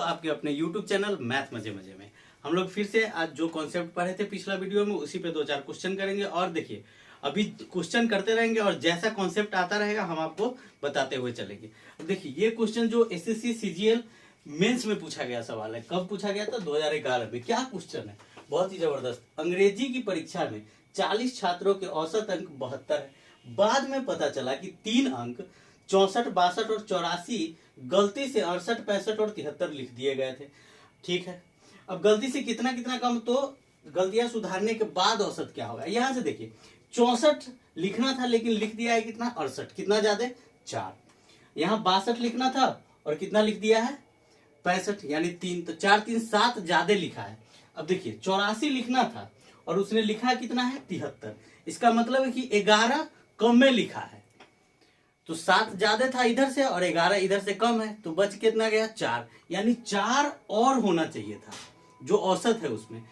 आपके अपने YouTube channel math मजे मजे में। हम लोग फिर से आज जो कॉन्सेप्ट पढ़े थे पिछला वीडियो में उसी पे 2-4 क्वेश्चन करेंगे। और देखिए अभी क्वेश्चन करते रहेंगे और जैसा कॉन्सेप्ट आता रहेगा हम आपको बताते हुए चलेंगे। अब देखिए ये क्वेश्चन जो एसएससी सीजीएल मेंस में पूछा गया सवाल है, कब पूछा गया था? 2011 में। क्या क्वेश्चन है, बहुत ही जबरदस्त। अंग्रेजी की परीक्षा में 40 छात्रों के औसत अंक 72 है। बाद में पता चला कि 3 अंक 64, 62 और 84 गलती से 68, 65 और 73 लिख दिए गए थे। ठीक है, अब गलती से कितना कितना कम, तो गलतियां सुधारने के बाद औसत क्या होगा। यहां से देखिए 64 लिखना था लेकिन लिख दिया है कितना, 68। कितना ज्यादा, 4। यहाँ 62 लिखना था और कितना लिख दिया है, 65 यानी 3। तो 4 3 7 ज्यादा लिखा है। अब देखिए 84 लिखना था और उसने लिखा कितना है, 73। इसका मतलब है कि 11 कम में लिखा है, तो 7 ज्यादा था इधर से और 11 इधर से कम है, तो बच कितना गया, 4। यानी 4 और होना चाहिए था जो औसत है उसमें।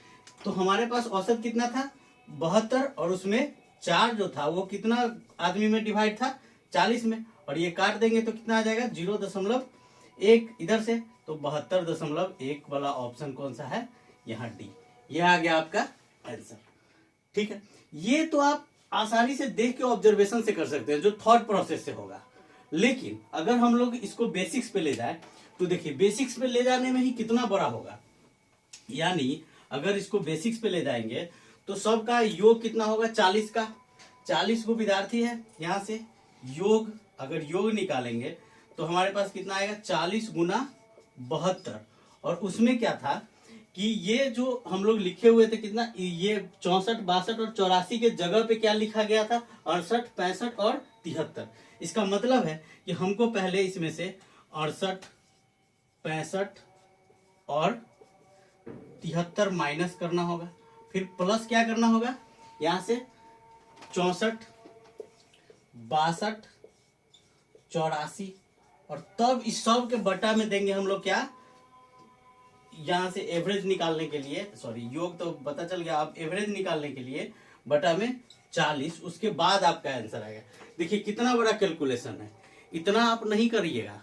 तो हमारे पास औसत कितना था, 72, और उसमें 4 जो था वो कितना आदमी में डिवाइड था, 40 में। और ये काट देंगे तो कितना आ जाएगा, 0.1 इधर से, तो 72.1 वाला ऑप्शन कौन सा है, यहाँ डी। ये आ गया आपका आंसर। ठीक है, ये तो आप आसानी से देख के ऑब्जर्वेशन से कर सकते हैं, जो थॉट प्रोसेस से होगा। लेकिन अगर हम लोग इसको बेसिक्स पे ले जाए तो देखिए बेसिक्स पे ले जाने में ही कितना बड़ा होगा। यानी अगर इसको बेसिक्स पे ले जाएंगे तो सबका योग कितना होगा, 40 का। 40 को विद्यार्थी है, यहां से योग, अगर योग निकालेंगे तो हमारे पास कितना आएगा, 40 गुना 72। और उसमें क्या था कि ये जो हम लोग लिखे हुए थे कितना, ये 64, 62 और 84 के जगह पे क्या लिखा गया था, 68, 65 और 73। इसका मतलब है कि हमको पहले इसमें से 68, 65 और 73 माइनस करना होगा, फिर प्लस क्या करना होगा, यहां से 64, 62, 84, और तब इस सब के बटा में देंगे हम लोग क्या, यहां से एवरेज निकालने के लिए, सॉरी योग तो पता चल गया, अब एवरेज निकालने के लिए बटा में 40, उसके बाद आपका आंसर आएगा। देखिए कितना बड़ा कैलकुलेशन है, इतना आप नहीं करिएगा।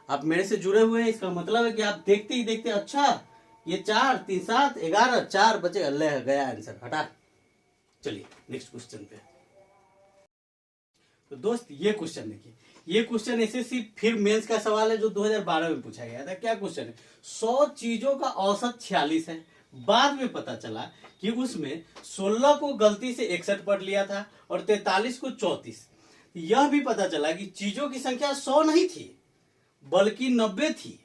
आप मेरे से जुड़े हुए हैं, इसका मतलब है कि आप देखते ही देखते, अच्छा ये 4 3 7 11 4 बचे, अल्लाह गया आंसर, हटा। चलिए नेक्स्ट क्वेश्चन पे। तो दोस्त ये क्वेश्चन देखिए, ये क्वेश्चन एसएससी फिर मेंस का सवाल है जो 2012 में पूछा गया था। क्या क्वेश्चन है, 100 चीजों का औसत 46 है। बाद में पता चला कि उसमें 16 को गलती से 61 पढ़ लिया था और 43 को 34। यह भी पता चला कि चीजों की संख्या 100 नहीं थी बल्कि 90 थी।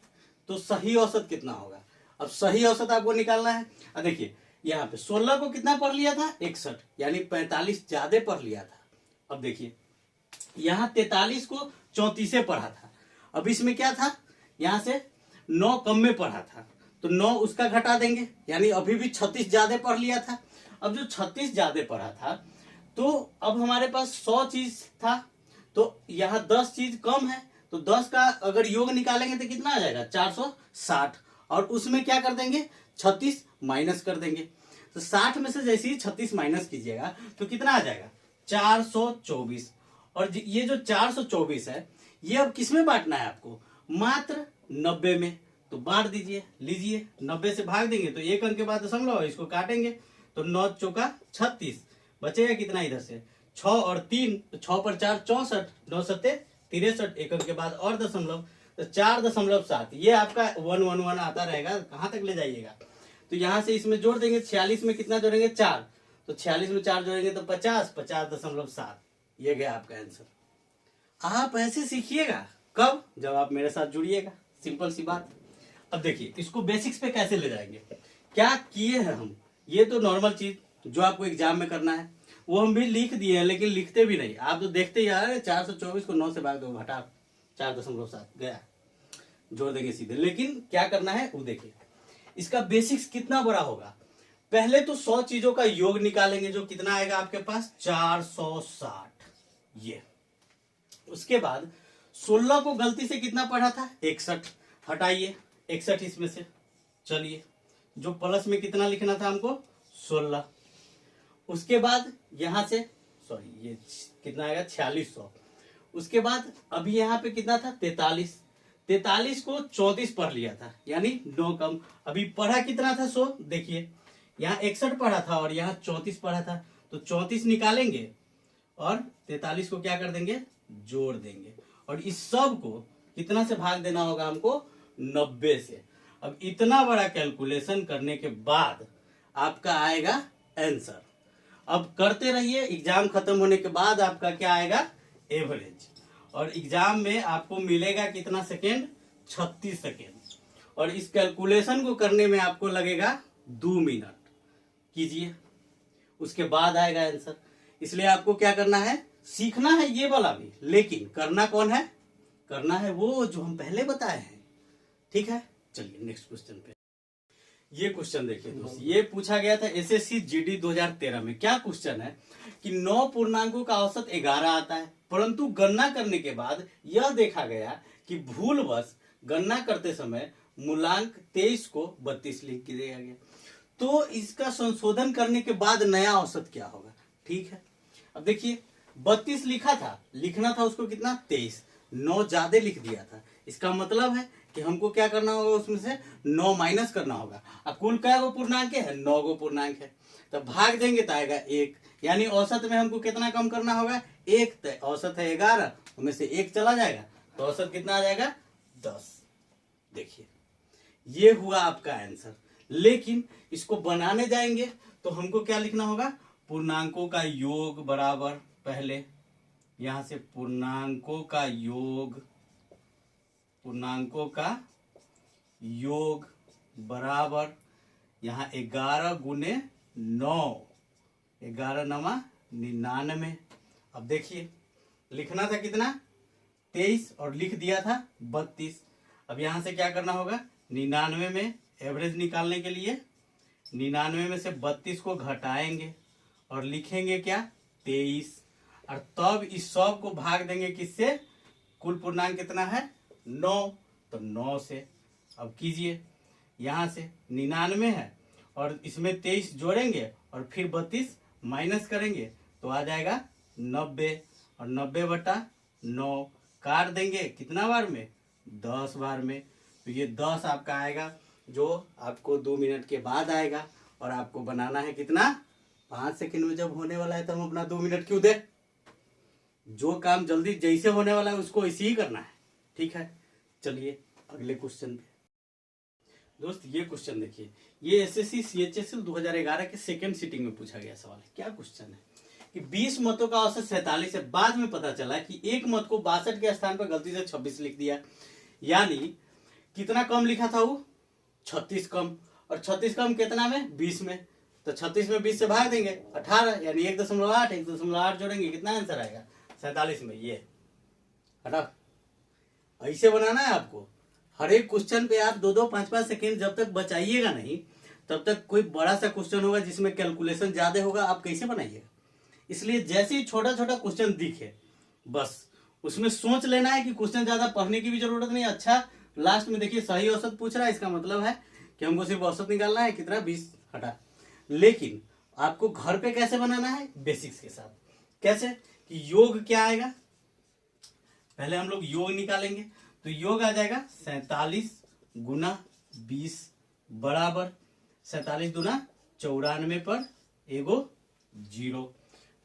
तो सही औसत कितना होगा। अब सही औसत आपको निकालना है। अब देखिए यहाँ पे 16 को कितना पढ़ लिया था, 61, यानी 45 ज्यादा पढ़ लिया था। अब देखिए यहाँ 43 को 34 से पढ़ा था। अब इसमें क्या था, यहां से 9 कम में पढ़ा था, तो 9 उसका घटा देंगे, यानी अभी भी 36 ज्यादा पढ़ लिया था। अब जो 36 ज्यादा पढ़ा था, तो अब हमारे पास 100 चीज था, तो यहाँ 10 चीज कम है, तो 10 का अगर योग निकालेंगे तो कितना आ जाएगा, 460। और उसमें क्या कर देंगे, 36 माइनस कर देंगे। तो 60 में से जैसे ही 36 माइनस कीजिएगा तो कितना आ जाएगा, 424। और ये जो 424 है, ये अब किसमें बांटना है आपको, मात्र 90 में। तो बांट दीजिए, लीजिए 90 से भाग देंगे तो 1 अंक के बाद दशमलव, इसको काटेंगे तो 9 चौका 36, बचेगा कितना इधर से 6 और 3, तो 6 पर 4 64, 9 सत्ते 63, 1 अंक के बाद और दशमलव, तो 4.7। ये आपका 111 आता रहेगा, कहां तक ले जाइएगा। तो यहां से इसमें जोड़ देंगे, 46 में कितना जोड़ेंगे, 4, तो 46 में 4 जोड़ेंगे तो 50, 50.7। ये गया आपका आंसर। आप ऐसे सीखिएगा, कब, जब आप मेरे साथ जुड़िएगा, सिंपल सी बात। अब देखिए इसको बेसिक्स पे कैसे ले जाएंगे, क्या किए हैं हम। ये तो नॉर्मल चीज जो आपको एग्जाम में करना है वो हम भी लिख दिए हैं, लेकिन लिखते भी नहीं, आप तो देखते ही आ रहे। 424 को 9 से भाग दो, घटा 4.7 गया, जोड़ देंगे सीधे। लेकिन क्या करना है वो देखिए, इसका बेसिक्स कितना बड़ा होगा। पहले तो 100 चीजों का योग निकालेंगे, जो कितना आएगा आपके पास, 460। ये उसके बाद 16 को गलती से कितना पढ़ा था, 61, हटाइए 61 इसमें से। चलिए जो प्लस में कितना लिखना था हमको, 16। उसके बाद यहां से, सॉरी ये कितना आएगा, 4600। उसके बाद अभी यहाँ पे कितना था, 43। 43 को 34 पढ़ लिया था, यानी 9 कम। अभी पढ़ा कितना था 100, देखिए यहाँ 61 पढ़ा था और यहाँ 34 पढ़ा था, तो 34 निकालेंगे और 43 को क्या कर देंगे, जोड़ देंगे, और इस सब को कितना से भाग देना होगा हमको, 90 से। अब इतना बड़ा कैलकुलेशन करने के बाद आपका आएगा आंसर। अब करते रहिए, एग्जाम खत्म होने के बाद आपका क्या आएगा, एवरेज। और एग्जाम में आपको मिलेगा कितना सेकेंड, 36 सेकेंड, और इस कैलकुलेशन को करने में आपको लगेगा 2 मिनट। कीजिए, उसके बाद आएगा आंसर। इसलिए आपको क्या करना है, सीखना है ये वाला भी, लेकिन करना कौन है, करना है वो जो हम पहले बताए हैं। ठीक है, चलिए नेक्स्ट क्वेश्चन पे। ये क्वेश्चन देखिए दोस्त, ये पूछा गया था एसएससी जीडी 2013 में। क्या क्वेश्चन है कि 9 पूर्णांकों का औसत 11 आता है, परंतु गणना करने के बाद यह देखा गया कि भूलवश गणना करते समय मूलांक 23 को 32 लिख दिया गया, तो इसका संशोधन करने के बाद नया औसत क्या होगा। ठीक है, अब देखिए 32 लिखा था, लिखना था उसको कितना, 23, 9 ज्यादा लिख दिया था। इसका मतलब है कि हमको क्या करना होगा, उसमें से 9 माइनस करना होगा। अब कुल क्या गो पूर्णांक है, 9 गो पूर्णांक है, तो भाग देंगे तो आएगा 1, यानी औसत में हमको कितना कम करना होगा, 1। तो औसत है 11, उनमें से 1 चला जाएगा, तो औसत कितना आ जाएगा, 10। देखिए ये हुआ आपका आंसर। लेकिन इसको बनाने जाएंगे तो हमको क्या लिखना होगा, पूर्णांकों का योग बराबर, पहले यहां से पूर्णांकों का योग बराबर, यहाँ 11 गुने 9, 11 नमा 99। अब देखिए लिखना था कितना, 23, और लिख दिया था 32। अब यहां से क्या करना होगा, 99 में एवरेज निकालने के लिए 99 में से 32 को घटाएंगे और लिखेंगे क्या, 23, और तब इस सब को भाग देंगे किससे, कुल पूर्णांक कितना है, 9, तो 9 से। अब कीजिए, यहां से 99 है और इसमें 23 जोड़ेंगे और फिर 32 माइनस करेंगे तो आ जाएगा 90, और 90/9 काट देंगे कितना बार में, 10 बार में। तो ये 10 आपका आएगा, जो आपको 2 मिनट के बाद आएगा, और आपको बनाना है कितना, 5 सेकंड में जब होने वाला है तो हम अपना 2 मिनट क्यों दे, जो काम जल्दी जैसे होने वाला है उसको ऐसे ही करना है। ठीक है, चलिए अगले क्वेश्चन पे। दोस्त ये क्वेश्चन देखिए, ये एसएससी सीएचएसएल 2011 के सेकंड सीटिंग में पूछा गया सवाल है। क्या क्वेश्चन है कि 20 मतों का औसत 47 है, बाद में पता चला कि एक मत को 62 के स्थान पर गलती से 26 लिख दिया, यानी कितना कम लिखा था वो, 36 कम, और 36 कम कितना में, 20 में, तो 36 में 20 से भाग देंगे 18, यानी 1.8, 1.8 जोड़ेंगे, कितना आंसर आएगा, 47 में। ये हटा, ऐसे बनाना है आपको। हर एक क्वेश्चन पे आप 2-2, 5-5 सेकेंड जब तक बचाइएगा नहीं, तब तक कोई बड़ा सा क्वेश्चन होगा जिसमें कैलकुलेशन ज्यादा होगा, आप कैसे बनाइएगा। इसलिए जैसे ही छोटा छोटा क्वेश्चन दिखे, बस उसमें सोच लेना है कि क्वेश्चन ज्यादा पढ़ने की भी जरूरत नहीं। अच्छा, लास्ट में देखिए सही औसत पूछ रहा है, इसका मतलब है कि हमको सिर्फ औसत निकालना है, कितना, 20 हटा। लेकिन आपको घर पे कैसे बनाना है, बेसिक्स के साथ। कैसे कि योग क्या आएगा, पहले हम लोग योग निकालेंगे, तो योग आ जाएगा 47 गुना 20 बराबर 47 दूना 94 पर एगो 0।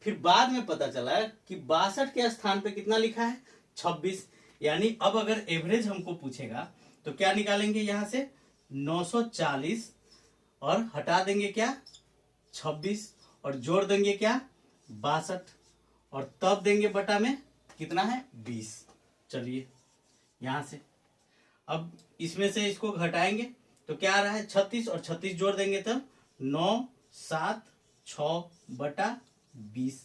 फिर बाद में पता चला कि 62 के स्थान पे कितना लिखा है, 26, यानी अब अगर एवरेज हमको पूछेगा तो क्या निकालेंगे, यहां से 940 और हटा देंगे क्या, 26, और जोड़ देंगे क्या, 62, और तब देंगे बटा में कितना है, 20। चलिए यहां से अब इसमें से इसको घटाएंगे तो क्या आ रहा है, 36, और 36 जोड़ देंगे तब 9, 7, 6/20।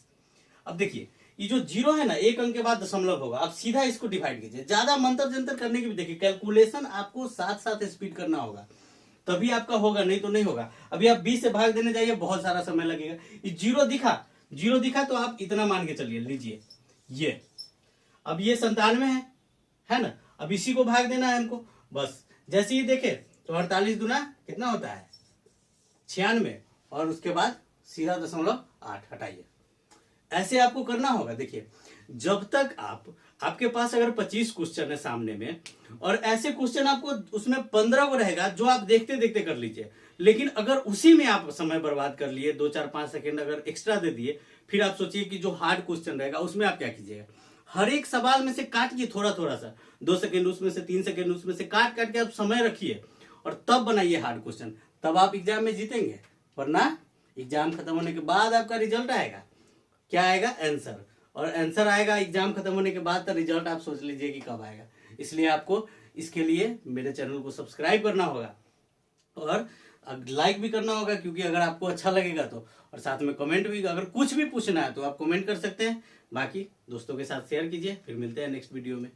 अब देखिए ये जो 0 है ना, एक अंक के बाद दशमलव होगा, आप सीधा इसको डिवाइड कीजिए। ज्यादा मंतर जंतर करने की भी देखिए, कैलकुलेशन आपको साथ साथ स्पीड करना होगा, तभी आपका होगा, नहीं तो नहीं होगा। अभी आप 20 से भाग देने जाइए, बहुत सारा समय लगेगा। ये 0 दिखा तो आप इतना मान के चलिए, लीजिए ये, अब ये 97 है ना, अब इसी को भाग देना है हमको। बस जैसे ही देखे तो 48 दूना कितना होता है, 96, और उसके बाद सीधा 0.8 हटाइए, ऐसे आपको करना होगा। देखिए, जब तक आपके पास अगर 25 क्वेश्चन है सामने में, और ऐसे क्वेश्चन आपको उसमें 15 को रहेगा जो आप देखते देखते कर लीजिए, लेकिन अगर उसी में आप समय बर्बाद कर लिए, 2 4 5 सेकंड अगर एक्स्ट्रा दे दिए, फिर आप सोचिए कि जो हार्ड क्वेश्चन रहेगा उसमें आप क्या कीजिएगा। हर एक सवाल में से काटिए थोड़ा थोड़ा सा, 2 सेकंड उसमें से, 3 सेकंड उसमें से, काट काट के आप समय रखिए और तब बनाइए हार्ड क्वेश्चन। तब आप एग्जाम में जीतेंगे। वरना एग्जाम खत्म होने के बाद आपका रिजल्ट आएगा, क्या आएगा? आंसर। और आंसर आएगा एग्जाम खत्म होने के बाद, तो रिजल्ट आप सोच लीजिए कि कब आएगा। इसलिए आपको इसके लिए मेरे चैनल को सब्सक्राइब करना होगा और लाइक भी करना होगा, क्योंकि अगर आपको अच्छा लगेगा तो। और साथ में कमेंट भी, अगर कुछ भी पूछना है तो आप कमेंट कर सकते हैं। बाकी दोस्तों के साथ शेयर कीजिए। फिर मिलते हैं नेक्स्ट वीडियो में।